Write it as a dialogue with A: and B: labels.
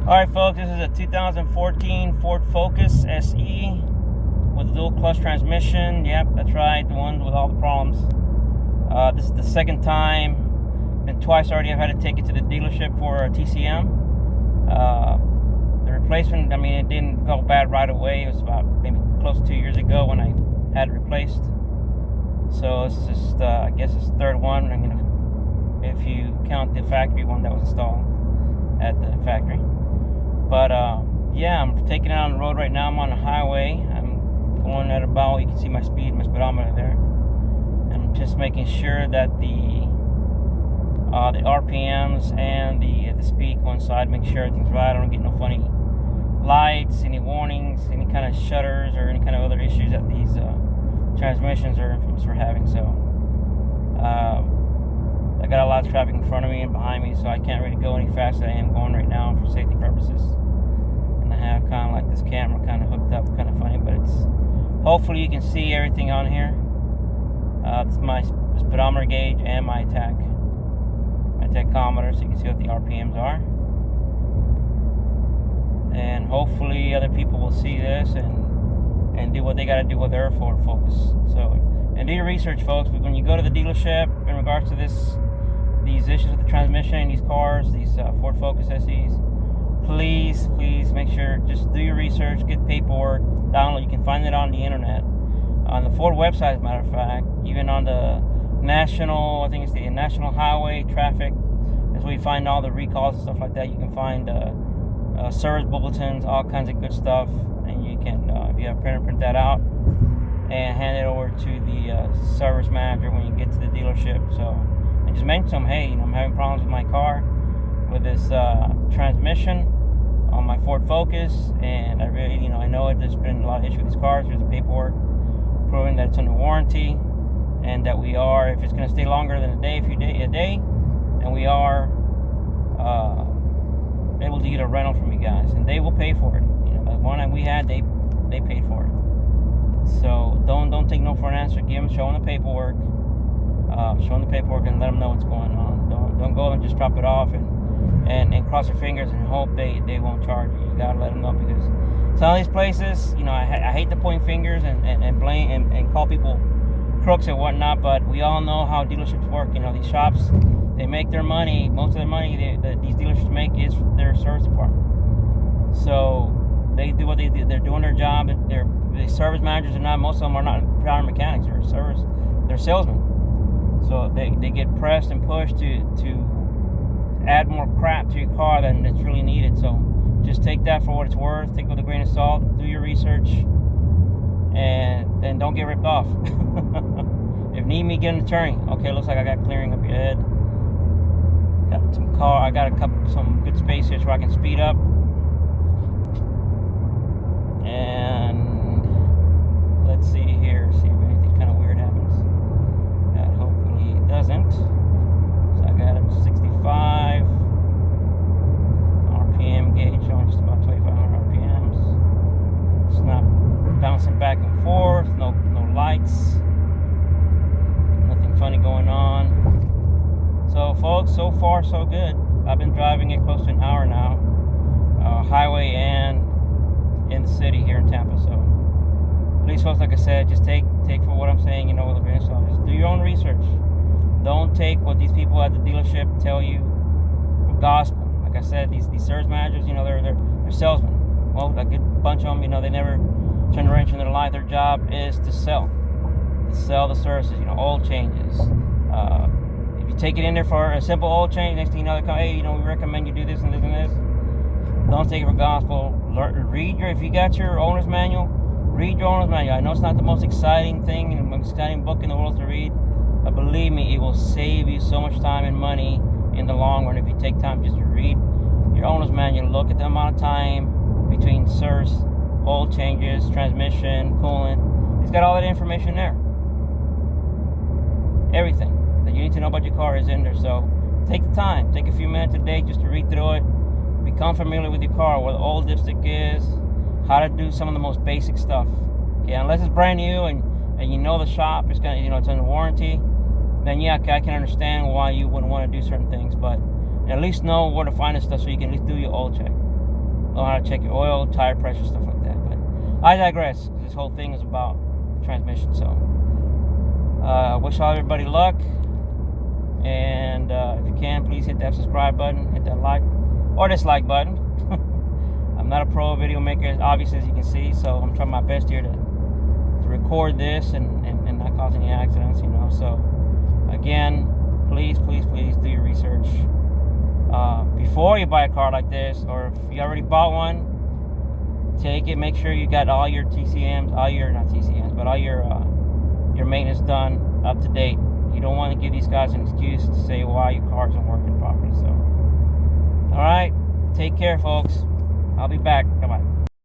A: Alright folks, this is a 2014 Ford Focus SE with a dual clutch transmission. Yep, that's right, the one with all the problems. This is the second time, been twice already I've had to take it to the dealership for a TCM. The replacement, I mean, it didn't go bad right away. It was about maybe close to 2 years ago when I had it replaced. So it's just, I guess it's the third one. I'm gonna, if you count the factory one that was installed at the factory. But yeah, I'm taking it on the road right now. I'm on the highway. I'm going at about, you can see my speed, my speedometer there. And I'm just making sure that the RPMs and the speed coincide. Make sure everything's right. I don't get no funny lights, any warnings, any kind of shutters, or any kind of other issues that these transmissions are infamous for having. So I got a lot of traffic in front of me and behind me, so I can't really go any faster than I am going right now for safety purposes. And I have kind of like this camera kind of hooked up, kind of funny, but it's, hopefully you can see everything on here. This is my speedometer gauge and my tachometer, so you can see what the RPMs are. And hopefully other people will see this and do what they got to do with their Ford Focus. So, and do your research, folks. When you go to the dealership in regards to these issues with the transmission in these cars, these Ford Focus SEs, please make sure, just do your research, get paperwork, download. You can find it on the internet, on the Ford website, as a matter of fact, even on the national, I think it's the National Highway Traffic. That's where you find all the recalls and stuff like that. You can find service bulletins, all kinds of good stuff, and you can, if you have a printer, print that out and hand it over to the service manager when you get to the dealership. So, and just mention to them, hey, I'm having problems with my car, with this transmission on my Ford Focus, and I really, I know there's been a lot of issues with these cars. There's the paperwork proving that it's under warranty, and that we are, if it's going to stay longer than a day, then we are able to get a rental from you guys, and they will pay for it. The one that we had, they paid for it. So don't take no for an answer. Show them the paperwork. Show them the paperwork and let them know what's going on. Don't go and just drop it off and cross your fingers and hope they won't charge you. You gotta let them know, because some of these places, I hate to point fingers and blame and call people crooks and whatnot, but we all know how dealerships work. These shops, they make their money. Most of the money that these dealerships make is their service department. So they do what they do. They're doing their job. The service managers are not. Most of them are not power mechanics. They're salesmen. So they get pressed and pushed to add more crap to your car than it's really needed. So just take that for what it's worth. Take it with a grain of salt. Do your research, and then don't get ripped off. If need me, get an attorney. Okay, looks like I got clearing up your head. I got some good space here so I can speed up. And let's see here, see if anything kind of weird happens. That hopefully it doesn't. So I got it to 65 RPM gauge showing just about 2,500 RPMs. It's not bouncing back and forth. No lights. Nothing funny going on. So folks, so far so good. I've been driving it close to an hour now, highway and in the city here in Tampa. So please, folks, like I said, just take for what I'm saying, with a grain of salt. Just do your own research. Don't take what these people at the dealership tell you for gospel. Like I said, these service managers, they're salesmen. Well, a good bunch of them, they never turn a wrench in their life. Their job is to sell the services, oil changes. If you take it in there for a simple oil change, next thing you know, they come, hey, we recommend you do this and this and this. Don't take it for gospel. If you got your owner's manual, read your owner's manual. I know it's not the most exciting thing and the most exciting book in the world to read, but believe me, it will save you so much time and money in the long run if you take time just to read your owner's manual. Look at the amount of time between service, oil changes, transmission, coolant. It's got all that information there. Everything that you need to know about your car is in there. So take the time, take a few minutes a day just to read through it. Become familiar with your car, where the oil dipstick is, how to do some of the most basic stuff. Okay, unless it's brand new and the shop is gonna, it's under warranty, then yeah, okay, I can understand why you wouldn't want to do certain things. But at least know where to find this stuff so you can at least do your oil check. know how to check your oil, tire pressure, stuff like that. But I digress. This whole thing is about transmission. So wish all everybody luck. And if you can, please hit that subscribe button, hit that like or dislike button. I'm not a pro video maker, obviously, as you can see, so I'm trying my best here to record this and not cause any accidents, you know. So again, please do your research before you buy a car like this, or if you already bought one, take it, make sure you got all your TCMs, not TCMs, but all your maintenance done up to date. You don't want to give these guys an excuse to say why your car isn't working properly. So, all right, take care, folks. I'll be back. Bye-bye.